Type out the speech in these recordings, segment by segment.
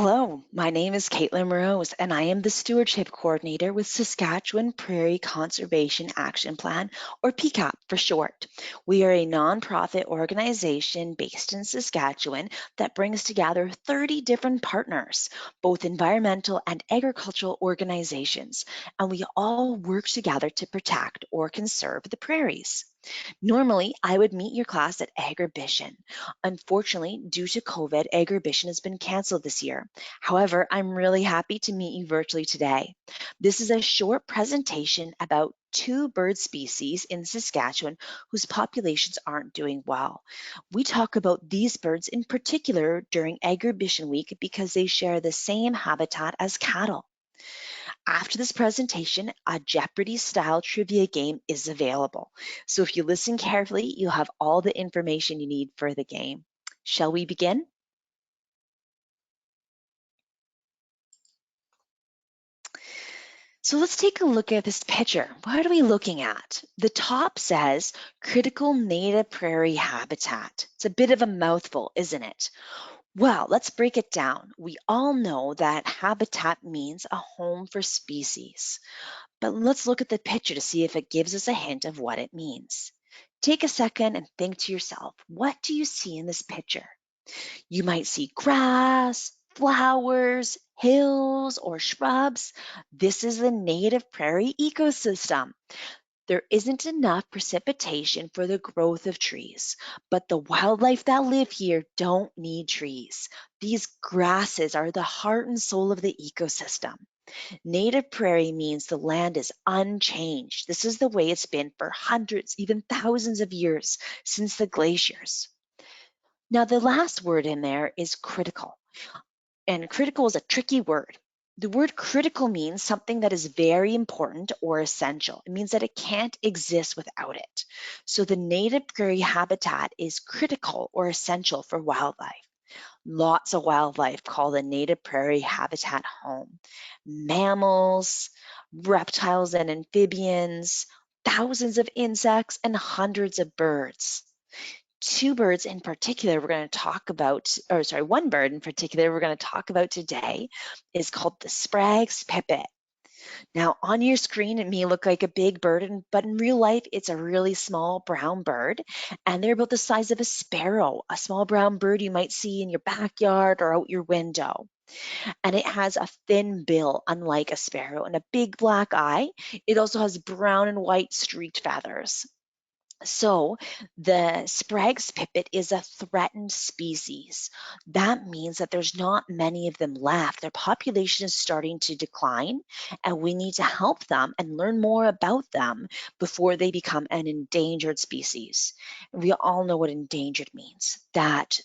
Hello, my name is Caitlin Rose, and I am the Stewardship Coordinator with Saskatchewan Prairie Conservation Action Plan, or pcap for short. We are a nonprofit organization based in Saskatchewan that brings together 30 different partners, both environmental and agricultural organizations, and we all work together to protect or conserve the prairies. Normally, I would meet your class at Agribition. Unfortunately, due to COVID, Agribition has been canceled this year. However, I'm really happy to meet you virtually today. This is a short presentation about two bird species in Saskatchewan whose populations aren't doing well. We talk about these birds in particular during Agribition week because they share the same habitat as cattle. After this presentation, a Jeopardy-style trivia game is available. So if you listen carefully, you'll have all the information you need for the game. Shall we begin? So let's take a look at this picture. What are we looking at? The top says critical native prairie habitat. It's a bit of a mouthful, isn't it? Well, let's break it down. We all know that habitat means a home for species. But let's look at the picture to see if it gives us a hint of what it means. Take a second and think to yourself, what do you see in this picture? You might see grass, flowers, hills, or shrubs. This is the native prairie ecosystem. There isn't enough precipitation for the growth of trees, but the wildlife that live here don't need trees. These grasses are the heart and soul of the ecosystem. Native prairie means the land is unchanged. This is the way it's been for hundreds, even thousands of years since the glaciers. Now, the last word in there is critical, and critical is a tricky word. The word critical means something that is very important or essential. It means that it can't exist without it. So the native prairie habitat is critical or essential for wildlife. Lots of wildlife call the native prairie habitat home. Mammals, reptiles and amphibians, thousands of insects, and hundreds of birds. Two birds in particular we're going to talk about, or sorry, one bird in particular we're going to talk about today is called the Sprague's pipit. Now, on your screen, it may look like a big bird, but in real life, it's a really small brown bird, and they're about the size of a sparrow, a small brown bird you might see in your backyard or out your window. And it has a thin bill, unlike a sparrow, and a big black eye. It also has brown and white streaked feathers. So the Sprague's pipit is a threatened species. That means that there's not many of them left. Their population is starting to decline, and we need to help them and learn more about them before they become an endangered species. And we all know what endangered means, that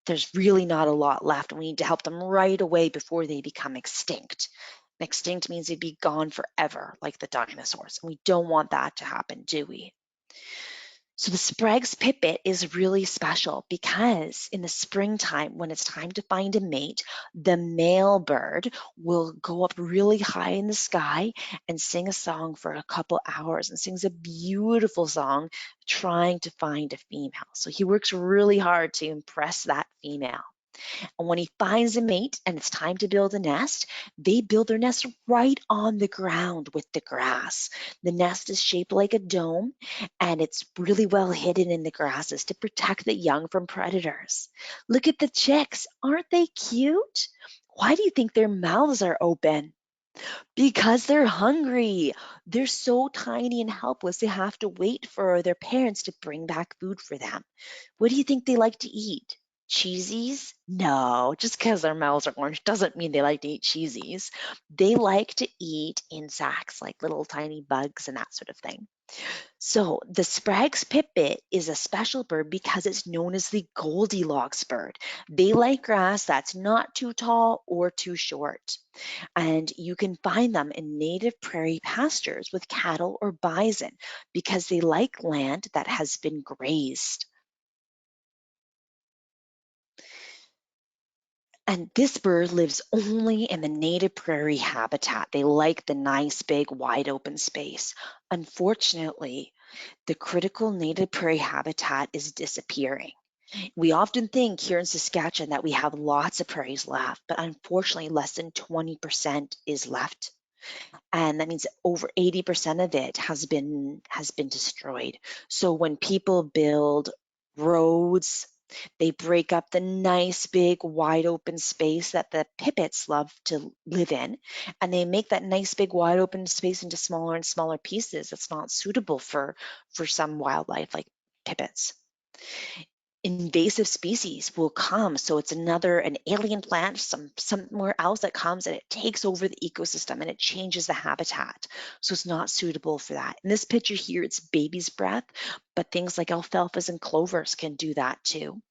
there's really not a lot left, and we need to help them right away before they become extinct. Extinct means they'd be gone forever, like the dinosaurs. And we don't want that to happen, do we? So the Sprague's pipit is really special because in the springtime, when it's time to find a mate, the male bird will go up really high in the sky and sing a song for a couple hours, and sings a beautiful song trying to find a female. So he works really hard to impress that female. And when he finds a mate and it's time to build a nest, they build their nest right on the ground with the grass. The nest is shaped like a dome, and it's really well hidden in the grasses to protect the young from predators. Look at the chicks. Aren't they cute? Why do you think their mouths are open? Because they're hungry. They're so tiny and helpless, they have to wait for their parents to bring back food for them. What do you think they like to eat? Cheesies? No, just because their mouths are orange doesn't mean they like to eat cheesies. They like to eat insects, like little tiny bugs and that sort of thing. So the Sprague's pipit is a special bird because it's known as the Goldilocks bird. They like grass that's not too tall or too short. And you can find them in native prairie pastures with cattle or bison because they like land that has been grazed. And this bird lives only in the native prairie habitat. They like the nice, big, wide open space. Unfortunately, the critical native prairie habitat is disappearing. We often think here in Saskatchewan that we have lots of prairies left, but unfortunately less than 20% is left. And that means over 80% of it has been destroyed. So when people build roads, they break up the nice big wide open space that the pipits love to live in, and they make that nice big wide open space into smaller and smaller pieces that's not suitable for some wildlife like pipits. Invasive species will come. So it's an alien plant, somewhere else that comes and it takes over the ecosystem and it changes the habitat. So it's not suitable for that. In this picture here, it's baby's breath, but things like alfalfas and clovers can do that too.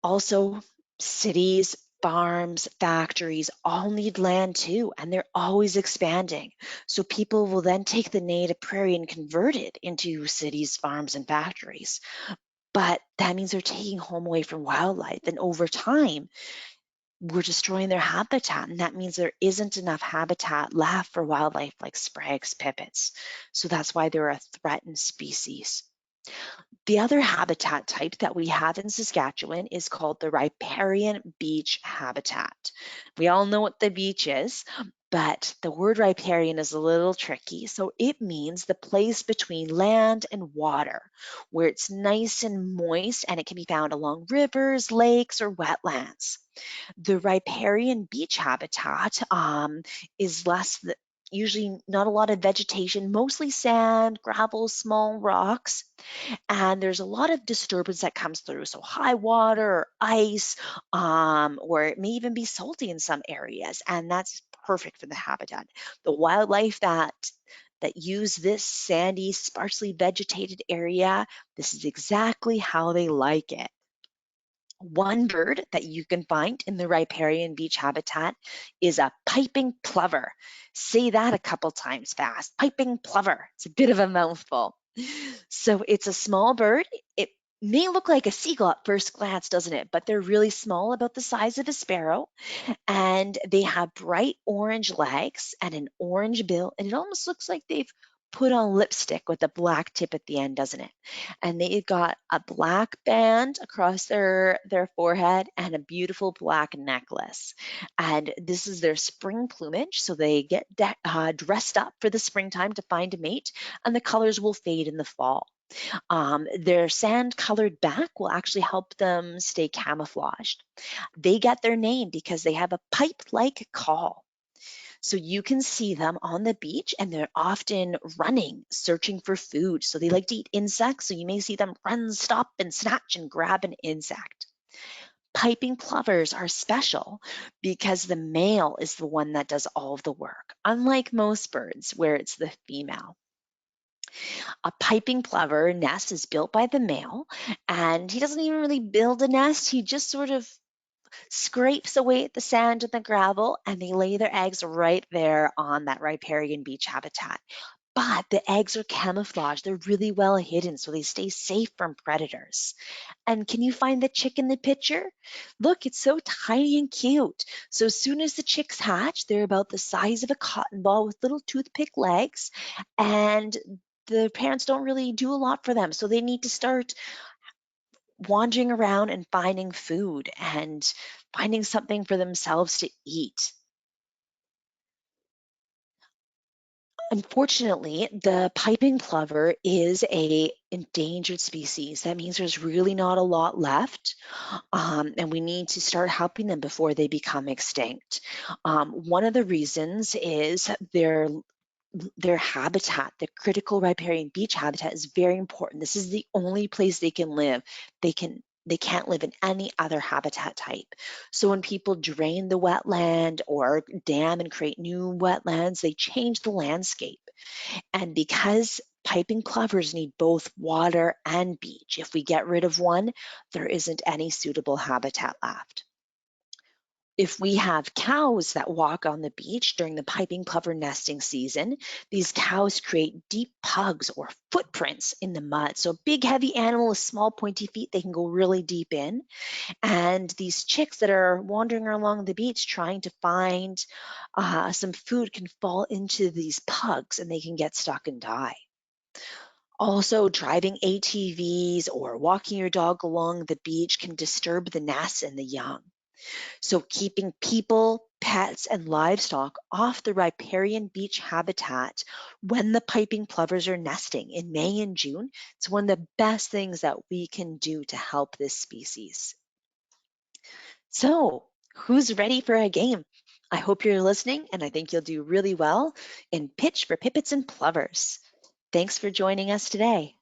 Also, cities, farms, factories all need land too, and they're always expanding. So people will then take the native prairie and convert it into cities, farms, and factories. But that means they're taking home away from wildlife. And over time, we're destroying their habitat. And that means there isn't enough habitat left for wildlife like sprags, pipits. So that's why they're a threatened species. The other habitat type that we have in Saskatchewan is called the riparian beach habitat. We all know what the beach is, but the word riparian is a little tricky. So it means the place between land and water, where it's nice and moist and it can be found along rivers, lakes, or wetlands. The riparian beach habitat is usually not a lot of vegetation, mostly sand, gravel, small rocks, and there's a lot of disturbance that comes through. So high water or ice, or it may even be salty in some areas, and that's perfect for the habitat. The wildlife that use this sandy, sparsely vegetated area, this is exactly how they like it. One bird that you can find in the riparian beach habitat is a piping plover. Say that a couple times fast. Piping plover. It's a bit of a mouthful. So it's a small bird. It may look like a seagull at first glance, doesn't it? But they're really small, about the size of a sparrow, and they have bright orange legs and an orange bill, and it almost looks like they've put on lipstick with a black tip at the end, doesn't it? And they've got a black band across their forehead and a beautiful black necklace. And this is their spring plumage, so they get dressed up for the springtime to find a mate, and the colors will fade in the fall. Their sand colored back will actually help them stay camouflaged. They get their name because they have a pipe-like call. So you can see them on the beach and they're often running, searching for food. So they like to eat insects. So you may see them run, stop, and snatch and grab an insect. Piping plovers are special because the male is the one that does all of the work, unlike most birds where it's the female. A piping plover nest is built by the male, and he doesn't even really build a nest. He just sort of scrapes away at the sand and the gravel, and they lay their eggs right there on that riparian beach habitat. But the eggs are camouflaged. They're really well hidden, so they stay safe from predators. And can you find the chick in the picture? Look, it's so tiny and cute. So as soon as the chicks hatch, they're about the size of a cotton ball with little toothpick legs, and the parents don't really do a lot for them. So they need to start wandering around and finding food and finding something for themselves to eat. Unfortunately, the piping plover is a endangered species. That means there's really not a lot left, and we need to start helping them before they become extinct. One of the reasons is their habitat, the critical riparian beach habitat, is very important. This is the only place they can live. They can't live in any other habitat type. So when people drain the wetland or dam and create new wetlands, they change the landscape. And because piping plovers need both water and beach, if we get rid of one, there isn't any suitable habitat left. If we have cows that walk on the beach during the piping plover nesting season, these cows create deep pugs or footprints in the mud. So a big heavy animal with small pointy feet, they can go really deep in. And these chicks that are wandering along the beach trying to find some food can fall into these pugs and they can get stuck and die. Also, driving ATVs or walking your dog along the beach can disturb the nests and the young. So, keeping people, pets, and livestock off the riparian beach habitat when the piping plovers are nesting in May and June, it's one of the best things that we can do to help this species. So, who's ready for a game? I hope you're listening, and I think you'll do really well in Pitch for Pipits and Plovers. Thanks for joining us today.